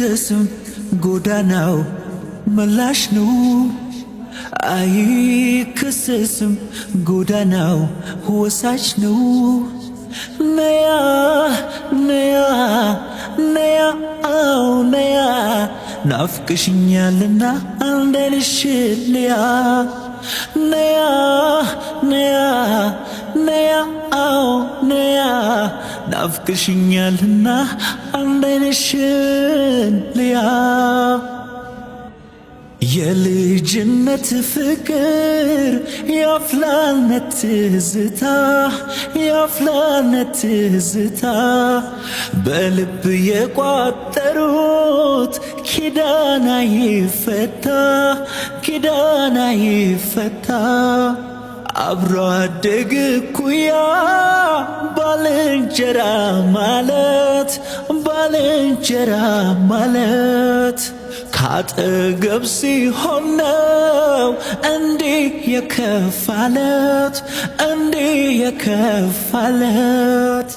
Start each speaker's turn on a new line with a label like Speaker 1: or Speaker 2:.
Speaker 1: አይከሰስም ጎዳናው መላሽ ነው አይከሰስም ጎዳናው ወሳች ነው ነያ ነያ ነያ አው ነያ ናፍቅሽኛልና አንደልሽልያ ነያ ነያ ነያ አው ነያ ናፍቅሽኛልና አንደልሽልያ የልጅነት ፍቅር ያፍላነት ትዝታ ያፍላነት ትዝታ በልብ የቋጠሩት ኪዳን አይፈታ ኪዳን አይፈታ አብሮ አደግ ኩያ ባልንጀራ ማለት ባልንጀራ ማለት ካጠገብ ሲሆን ነው እንዲህ የከፋለት እንዲህ የከፋለት